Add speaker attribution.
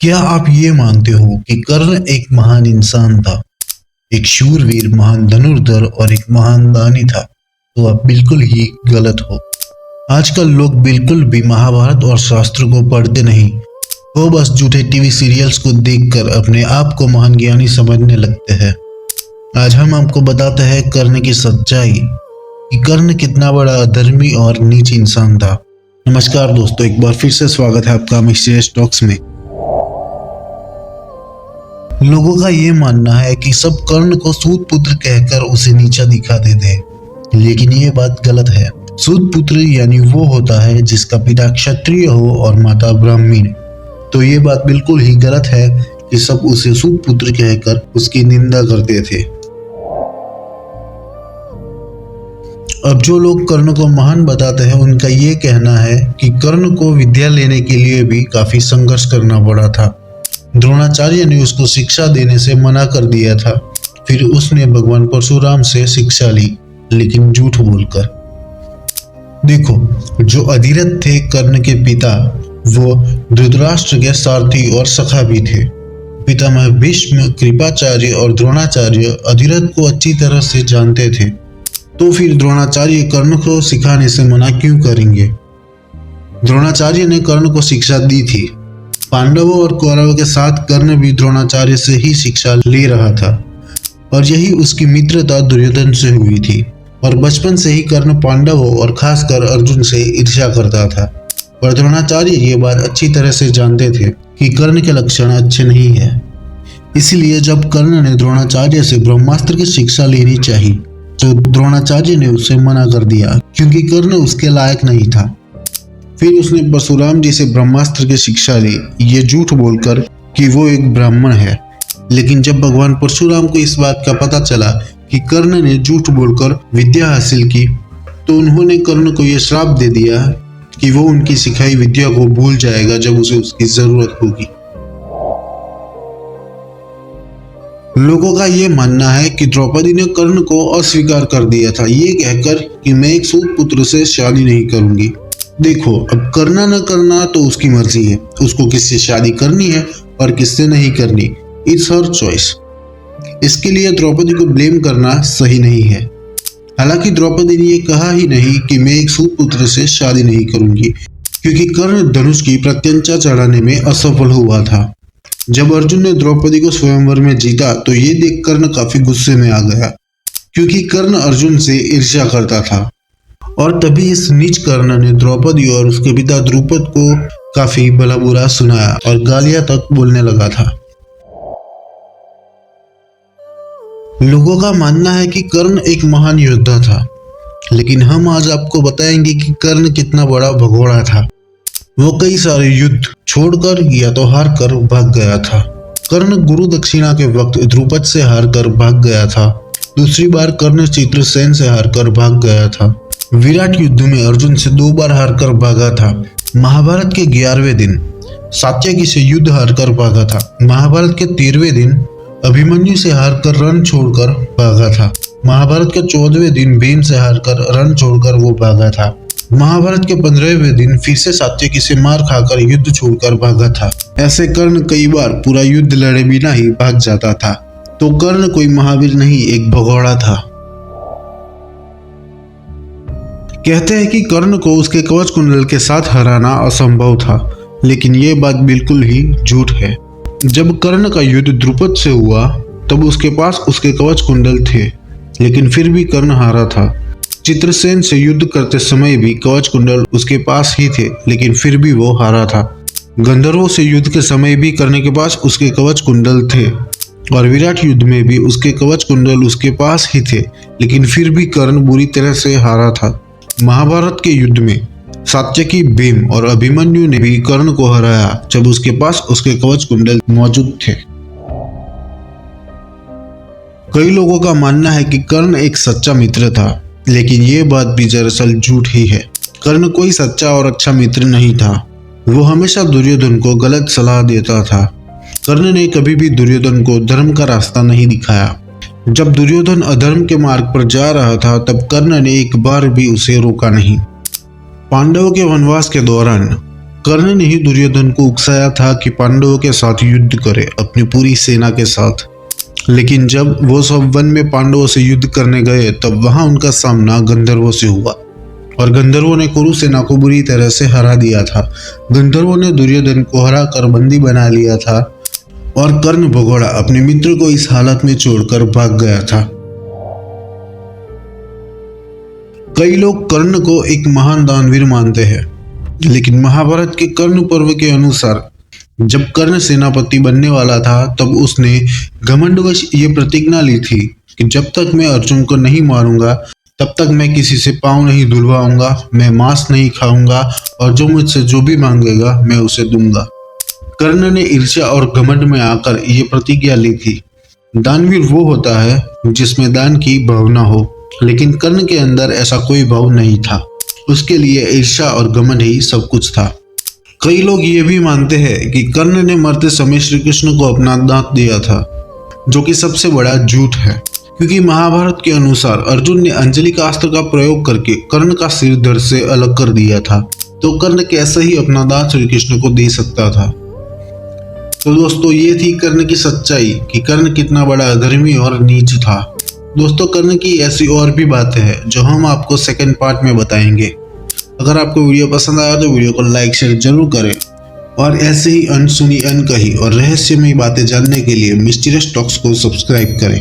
Speaker 1: क्या आप ये मानते हो कि कर्ण एक महान इंसान था, एक शूरवीर, महान धनुर्धर और एक महान दानी था? तो आप बिल्कुल ही गलत हो। आजकल लोग बिल्कुल भी महाभारत और शास्त्र को पढ़ते नहीं। वो बस झूठे टीवी सीरियल्स को देखकर अपने आप को महान ज्ञानी समझने लगते हैं। आज हम आपको बताते हैं कर्ण की सच्चाई, कि कर्ण कितना बड़ा अधर्मी और नीच इंसान था। नमस्कार दोस्तों, एक बार फिर से स्वागत है आपका मिस्टीरियस टॉक्स में। लोगों का ये मानना है कि सब कर्ण को सूत पुत्र कहकर उसे नीचा दिखाते थे, लेकिन ये बात गलत है। सूत पुत्र यानी वो होता है जिसका पिता क्षत्रिय हो और माता ब्राह्मण। तो ये बात बिल्कुल ही गलत है कि सब उसे सूत पुत्र कहकर उसकी निंदा करते थे। अब जो लोग कर्ण को महान बताते हैं, उनका ये कहना है कि कर्ण को विद्या लेने के लिए भी काफी संघर्ष करना पड़ा था। द्रोणाचार्य ने उसको शिक्षा देने से मना कर दिया था। फिर उसने भगवान परशुराम से शिक्षा ली, लेकिन झूठ बोलकर। देखो, जो अधिरथ थे कर्ण के पिता, वो धृतराष्ट्र के सारथी और सखा भी थे। पितामह भीष्म, कृपाचार्य और द्रोणाचार्य अधिरथ को अच्छी तरह से जानते थे। तो फिर द्रोणाचार्य कर्ण को सिखाने से मना क्यों करेंगे? द्रोणाचार्य ने कर्ण को शिक्षा दी थी। पांडवों और कौरवों के साथ कर्ण भी द्रोणाचार्य से ही शिक्षा ले रहा था, और यही उसकी मित्रता दुर्योधन से हुई थी। और बचपन से ही कर्ण पांडवों और खासकर अर्जुन से ईर्ष्या करता था। पर द्रोणाचार्य ये बात अच्छी तरह से जानते थे कि कर्ण के लक्षण अच्छे नहीं है। इसलिए जब कर्ण ने द्रोणाचार्य से ब्रह्मास्त्र की शिक्षा लेनी चाहिए, तो द्रोणाचार्य ने उसे मना कर दिया, क्योंकि कर्ण उसके लायक नहीं था। फिर उसने परशुराम जी से ब्रह्मास्त्र की शिक्षा ली, ये झूठ बोलकर कि वो एक ब्राह्मण है। लेकिन जब भगवान परशुराम को इस बात का पता चला कि कर्ण ने झूठ बोलकर विद्या हासिल की, तो उन्होंने कर्ण को यह श्राप दे दिया कि वो उनकी सिखाई विद्या को भूल जाएगा जब उसे उसकी जरूरत होगी। लोगों का ये मानना है कि द्रौपदी ने कर्ण को अस्वीकार कर दिया था, ये कहकर कि मैं एक सूत पुत्र से शादी नहीं करूंगी। देखो, अब करना न करना तो उसकी मर्जी है। उसको किससे शादी करनी है और किससे नहीं करनी, इट्स हर चॉइस। इसके लिए द्रौपदी को ब्लेम करना सही नहीं है। हालांकि द्रौपदी ने ये कहा ही नहीं कि मैं एक सूत पुत्र से शादी नहीं करूंगी, क्योंकि कर्ण धनुष की प्रत्यंचा चढ़ाने में असफल हुआ था। जब अर्जुन ने द्रौपदी को स्वयंवर में जीता, तो ये देख कर्ण काफी गुस्से में आ गया, क्योंकि कर्ण अर्जुन से ईर्ष्या करता था। और तभी इस नीच कर्ण ने द्रौपदी और उसके पिता द्रुपद को काफी भला बुरा सुनाया और गालियां तक बोलने लगा था। लोगों का मानना है कि कर्ण एक महान योद्धा था, लेकिन हम आज आपको बताएंगे कि कर्ण कितना बड़ा भगोड़ा था। वो कई सारे युद्ध छोड़कर या तो हार कर भाग गया था। कर्ण गुरु दक्षिणा के वक्त द्रुपद से हार कर भाग गया था। दूसरी बार कर्ण चित्रसेन से हार कर भाग गया था। विराट युद्ध में अर्जुन से 2 बार हारकर भागा था। महाभारत के 11वें दिन सात्यकी से युद्ध हारकर भागा था। महाभारत के 13वें दिन अभिमन्यु से हारकर रण छोड़कर भागा था। महाभारत के 14वें दिन भीम से हारकर रण छोड़कर वो भागा था। महाभारत के 15वें दिन फिर से सात्यकी से मार खाकर युद्ध छोड़कर भागा था। ऐसे कर्ण कई बार पूरा युद्ध लड़े बिना ही भाग जाता था। तो कर्ण कोई महावीर नहीं, एक भगोड़ा था। कहते हैं कि कर्ण को उसके कवच कुंडल के साथ हराना असंभव था, लेकिन ये बात बिल्कुल ही झूठ है। जब कर्ण का युद्ध द्रुपद से हुआ, तब उसके पास उसके कवच कुंडल थे, लेकिन फिर भी कर्ण हारा था। चित्रसेन से युद्ध करते समय भी कवच कुंडल उसके पास ही थे, लेकिन फिर भी वो हारा था। गंधर्वों से युद्ध के समय भी कर्ण के पास उसके कवच कुंडल थे, और विराट युद्ध में भी उसके कवच कुंडल उसके पास ही थे, लेकिन फिर भी कर्ण बुरी तरह से हारा था। महाभारत के युद्ध में सात्यकी, भीम और अभिमन्यु ने भी कर्ण को हराया, जब उसके पास उसके कवच कुंडल मौजूद थे। कई लोगों का मानना है कि कर्ण एक सच्चा मित्र था, लेकिन ये बात भी दरअसल झूठ ही है। कर्ण कोई सच्चा और अच्छा मित्र नहीं था। वो हमेशा दुर्योधन को गलत सलाह देता था। कर्ण ने कभी भी दुर्योधन को धर्म का रास्ता नहीं दिखाया। जब दुर्योधन अधर्म के मार्ग पर जा रहा था, तब कर्ण ने एक बार भी उसे रोका नहीं। पांडवों के वनवास के दौरान कर्ण ने ही दुर्योधन को उकसाया था कि पांडवों के साथ युद्ध करे अपनी पूरी सेना के साथ। लेकिन जब वो सब वन में पांडवों से युद्ध करने गए तब वहां उनका सामना गंधर्वों से हुआ और गंधर्वों ने कुरु सेना को बुरी तरह से हरा दिया था। गंधर्वों ने दुर्योधन को हरा कर बंदी बना लिया था और कर्ण भगोड़ा अपने मित्र को इस हालत में छोड़कर भाग गया था। कई लोग कर्ण को एक महान दानवीर मानते हैं, लेकिन महाभारत के कर्ण पर्व के अनुसार जब कर्ण सेनापति बनने वाला था तब उसने घमंडवश ये प्रतिज्ञा ली थी कि जब तक मैं अर्जुन को नहीं मारूंगा तब तक मैं किसी से पांव नहीं धुलवाऊंगा, मैं मांस नहीं खाऊंगा और जो मुझसे जो भी मांगेगा मैं उसे दूंगा। कर्ण ने ईर्ष्या और घमंड में आकर ये प्रतिज्ञा ली थी। दानवीर वो होता है जिसमें दान की भावना हो, लेकिन कर्ण के अंदर ऐसा कोई भाव नहीं था। उसके लिए ईर्ष्या और घमंड ही सब कुछ था। कई लोग ये भी मानते हैं कि कर्ण ने मरते समय श्री कृष्ण को अपना दांत दिया था, जो कि सबसे बड़ा झूठ है, क्योंकि महाभारत के अनुसार अर्जुन ने अंजलि का अस्त्र का प्रयोग करके कर्ण का सिर धड़ से अलग कर दिया था, तो कर्ण कैसे ही अपना दांत श्री कृष्ण को दे सकता था। तो दोस्तों ये थी कर्ण की सच्चाई कि कर्ण कितना बड़ा अधर्मी और नीच था। दोस्तों कर्ण की ऐसी और भी बातें हैं जो हम आपको सेकंड पार्ट में बताएंगे। अगर आपको वीडियो पसंद आया तो वीडियो को लाइक शेयर जरूर करें और ऐसे ही अनसुनी अनकही और रहस्यमयी बातें जानने के लिए मिस्टीरियस टॉक्स को सब्सक्राइब करें।